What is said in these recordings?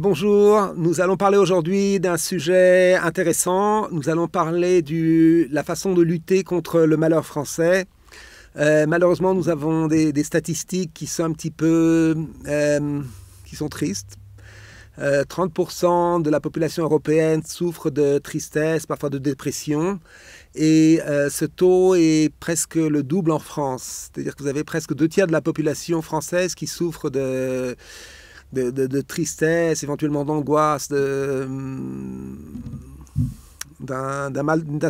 Bonjour, nous allons parler aujourd'hui d'un sujet intéressant. Nous allons parler de la façon de lutter contre le malheur français. Malheureusement, nous avons des statistiques qui sont un petit peu qui sont tristes. 30% de la population européenne souffre de tristesse, parfois de dépression. Et ce taux est presque le double en France. C'est-à-dire que vous avez presque 2 tiers de la population française qui souffre de tristesse, éventuellement d'angoisse, d'un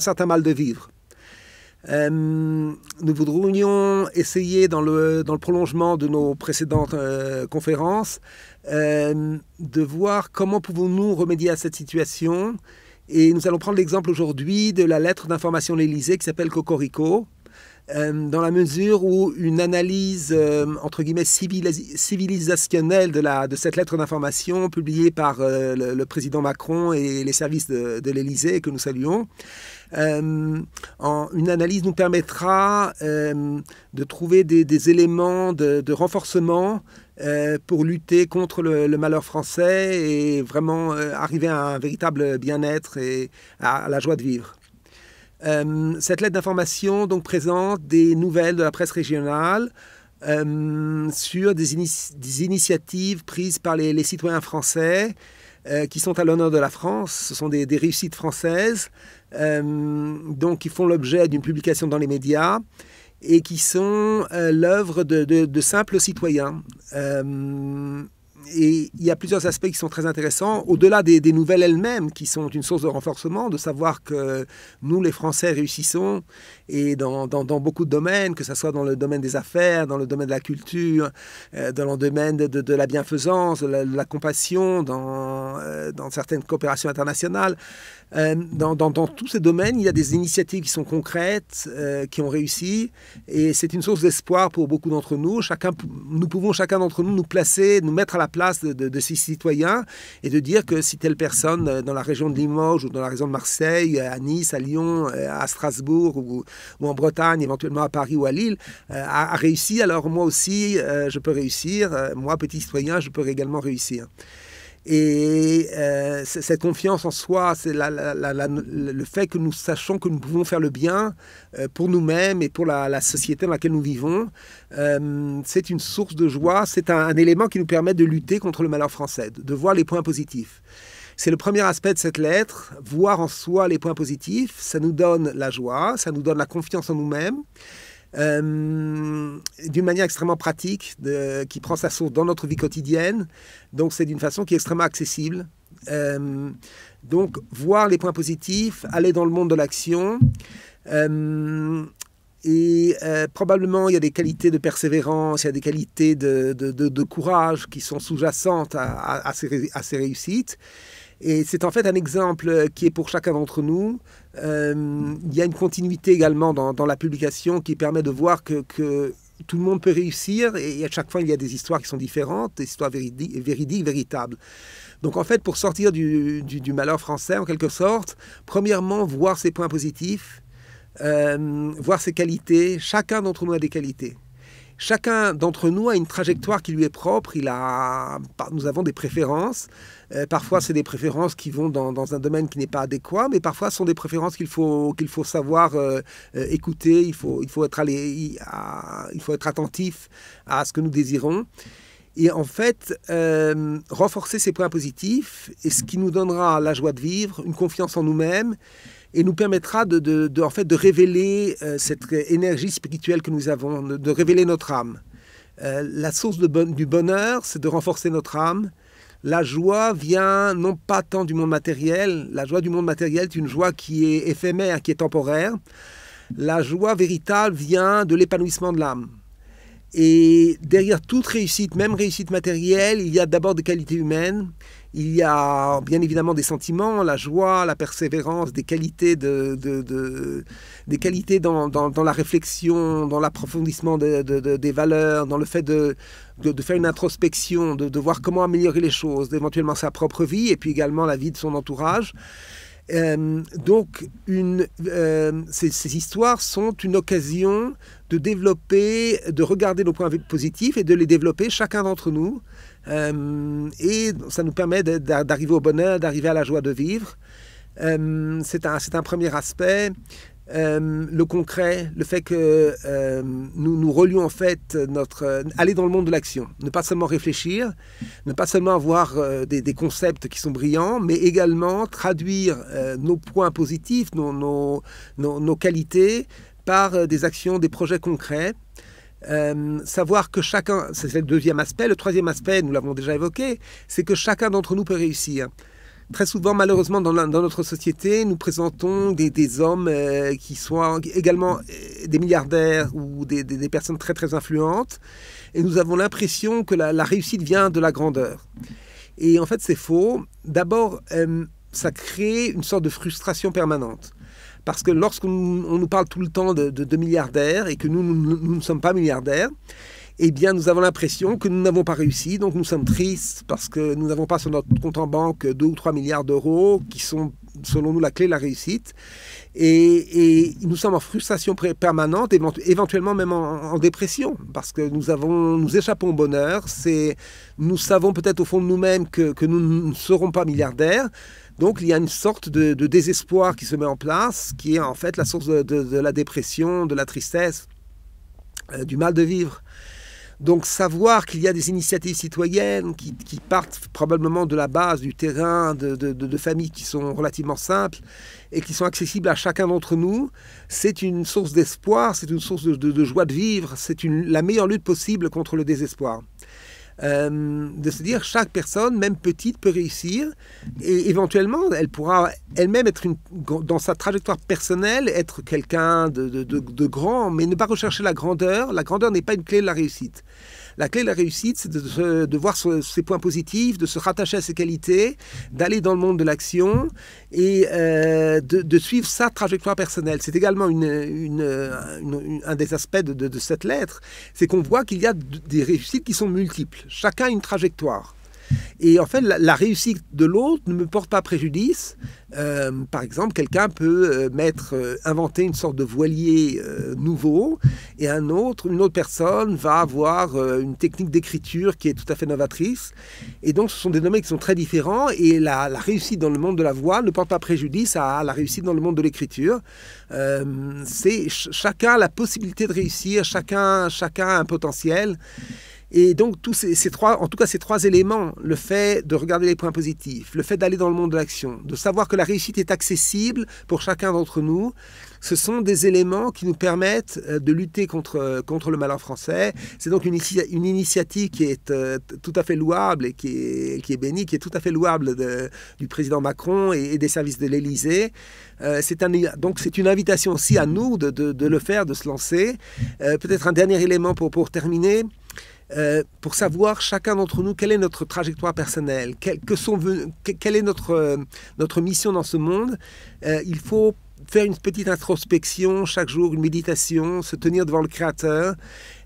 certain mal de vivre. Nous voudrions essayer, dans le prolongement de nos précédentes conférences, de voir comment pouvons-nous remédier à cette situation. Et nous allons prendre l'exemple aujourd'hui de la lettre d'information de l'Élysée qui s'appelle Cocorico, dans la mesure où une analyse, entre guillemets, civilisationnelle de cette lettre d'information publiée par le président Macron et les services de l'Élysée, que nous saluons, une analyse nous permettra de trouver des éléments de renforcement pour lutter contre le malheur français et vraiment arriver à un véritable bien-être et à la joie de vivre. Cette lettre d'information donc présente des nouvelles de la presse régionale sur des initiatives prises par les citoyens français qui sont à l'honneur de la France. Ce sont des réussites françaises donc qui font l'objet d'une publication dans les médias et qui sont l'œuvre de simples citoyens. Et il y a plusieurs aspects qui sont très intéressants, au-delà des nouvelles elles-mêmes, qui sont une source de renforcement, de savoir que nous, les Français, réussissons, et dans beaucoup de domaines, que ce soit dans le domaine des affaires, dans le domaine de la culture, dans le domaine de la bienfaisance, de la compassion, dans certaines coopérations internationales. Dans tous ces domaines, il y a des initiatives qui sont concrètes, qui ont réussi, et c'est une source d'espoir pour beaucoup d'entre nous. Nous pouvons, chacun d'entre nous, nous placer, nous mettre à la place de ces citoyens et de dire que si telle personne dans la région de Limoges ou dans la région de Marseille, à Nice, à Lyon, à Strasbourg ou en Bretagne, éventuellement à Paris ou à Lille, a réussi, alors moi aussi, je peux réussir. Moi, petit citoyen, je peux également réussir. Et cette confiance en soi, c'est le fait que nous sachons que nous pouvons faire le bien pour nous-mêmes et pour la société dans laquelle nous vivons, c'est une source de joie, c'est un élément qui nous permet de lutter contre le malheur français, de voir les points positifs. C'est le premier aspect de cette lettre, voir en soi les points positifs, ça nous donne la joie, ça nous donne la confiance en nous-mêmes, d'une manière extrêmement pratique, qui prend sa source dans notre vie quotidienne. Donc c'est d'une façon qui est extrêmement accessible. Donc voir les points positifs, aller dans le monde de l'action. Probablement il y a des qualités de persévérance, il y a des qualités de courage qui sont sous-jacentes à ces réussites. Et c'est en fait un exemple qui est pour chacun d'entre nous. Il y a une continuité également dans la publication qui permet de voir que tout le monde peut réussir, et à chaque fois il y a des histoires qui sont différentes, des histoires véridiques, véritables. Donc en fait, pour sortir du malheur français en quelque sorte, premièrement voir ses points positifs, voir ses qualités. Chacun d'entre nous a des qualités. Chacun d'entre nous a une trajectoire qui lui est propre. Nous avons des préférences. Parfois, c'est des préférences qui vont dans un domaine qui n'est pas adéquat, mais parfois, ce sont des préférences qu'il faut savoir écouter. Il faut être attentif à ce que nous désirons. Et en fait, renforcer ces points positifs, et ce qui nous donnera la joie de vivre, une confiance en nous-mêmes, et nous permettra en fait, de révéler cette énergie spirituelle que nous avons, de révéler notre âme. La source du bonheur, c'est de renforcer notre âme. La joie vient non pas tant du monde matériel. La joie du monde matériel est une joie qui est éphémère, qui est temporaire. La joie véritable vient de l'épanouissement de l'âme. Et derrière toute réussite, même réussite matérielle, il y a d'abord des qualités humaines. Il y a bien évidemment des sentiments, la joie, la persévérance, des qualités, des qualités dans la réflexion, dans l'approfondissement des valeurs, dans le fait de faire une introspection, de voir comment améliorer les choses, éventuellement sa propre vie et puis également la vie de son entourage. Donc, ces histoires sont une occasion de développer, de regarder nos points positifs et de les développer chacun d'entre nous. Et ça nous permet d'arriver au bonheur, d'arriver à la joie de vivre. C'est un premier aspect. Le concret, le fait que nous relions en fait aller dans le monde de l'action, ne pas seulement réfléchir, ne pas seulement avoir des concepts qui sont brillants, mais également traduire nos points positifs, nos qualités par des actions, des projets concrets. Savoir que chacun, c'est le deuxième aspect. Le troisième aspect, nous l'avons déjà évoqué, c'est que chacun d'entre nous peut réussir. Très souvent, malheureusement, dans notre société, nous présentons des hommes qui sont également des milliardaires ou des personnes très très influentes, et nous avons l'impression que la réussite vient de la grandeur. Et en fait, c'est faux. D'abord, ça crée une sorte de frustration permanente. Parce que lorsqu'on nous parle tout le temps de milliardaires et que nous ne sommes pas milliardaires, eh bien, nous avons l'impression que nous n'avons pas réussi, donc nous sommes tristes parce que nous n'avons pas sur notre compte en banque 2 ou 3 milliards d'euros qui sont, selon nous, la clé de la réussite. Et nous sommes en frustration permanente, éventuellement même en dépression, parce que nous échappons au bonheur. Nous savons peut-être au fond de nous-mêmes que nous ne serons pas milliardaires. Donc il y a une sorte de désespoir qui se met en place, qui est en fait la source de la dépression, de la tristesse, du mal de vivre. Donc savoir qu'il y a des initiatives citoyennes qui partent probablement de la base, du terrain, de familles qui sont relativement simples et qui sont accessibles à chacun d'entre nous, c'est une source d'espoir, c'est une source de joie de vivre, c'est la meilleure lutte possible contre le désespoir. De se dire chaque personne, même petite, peut réussir et éventuellement elle pourra elle-même être dans sa trajectoire personnelle, être quelqu'un de grand, mais ne pas rechercher la grandeur. La grandeur n'est pas une clé de la réussite. La clé de la réussite, c'est de voir ses points positifs, de se rattacher à ses qualités, d'aller dans le monde de l'action et de suivre sa trajectoire personnelle. C'est également un des aspects de cette lettre, c'est qu'on voit qu'il y a des réussites qui sont multiples. Chacun a une trajectoire. Et en fait, la réussite de l'autre ne me porte pas préjudice. Par exemple, quelqu'un peut inventer une sorte de voilier nouveau, et une autre personne va avoir une technique d'écriture qui est tout à fait novatrice. Et donc, ce sont des domaines qui sont très différents, et la réussite dans le monde de la voile ne porte pas préjudice à la réussite dans le monde de l'écriture. Chacun a la possibilité de réussir, chacun a un potentiel. Et donc, ces trois éléments, le fait de regarder les points positifs, le fait d'aller dans le monde de l'action, de savoir que la réussite est accessible pour chacun d'entre nous, ce sont des éléments qui nous permettent de lutter contre le malheur français. C'est donc une initiative qui est tout à fait louable et qui est bénie, qui est tout à fait louable du président Macron et des services de l'Élysée. Donc c'est une invitation aussi à nous de le faire, de se lancer. Peut-être un dernier élément pour terminer. Pour savoir chacun d'entre nous quelle est notre trajectoire personnelle, quelle est notre mission dans ce monde. Il faut faire une petite introspection chaque jour, une méditation, se tenir devant le Créateur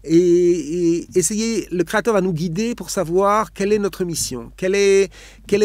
et essayer. Le Créateur va nous guider pour savoir quelle est notre mission, quelle est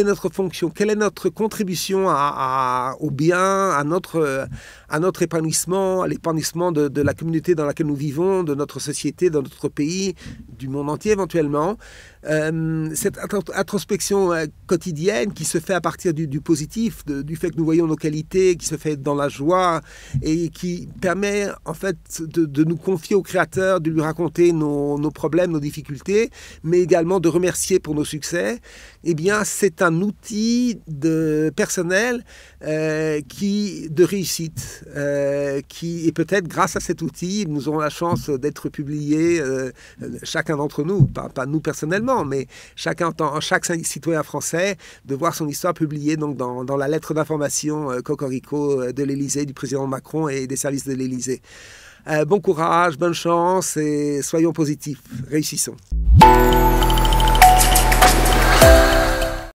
notre fonction, quelle est notre contribution au bien, à notre épanouissement, à l'épanouissement de la communauté dans laquelle nous vivons, de notre société, de notre pays, du monde entier éventuellement. Cette introspection quotidienne qui se fait à partir du positif, du fait que nous voyons nos qualités, qui se fait dans la joie et qui permet en fait de nous confier au Créateur, de lui raconter nos problèmes, nos difficultés, mais également de remercier pour nos succès. Eh bien, c'est un outil personnel de réussite et peut-être grâce à cet outil, nous aurons la chance d'être publiés, chacun d'entre nous, pas nous personnellement, mais chaque citoyen français, de voir son histoire publiée donc dans la lettre d'information Cocorico de l'Élysée, du président Macron et des services de l'Élysée. Bon courage, bonne chance et soyons positifs, réussissons.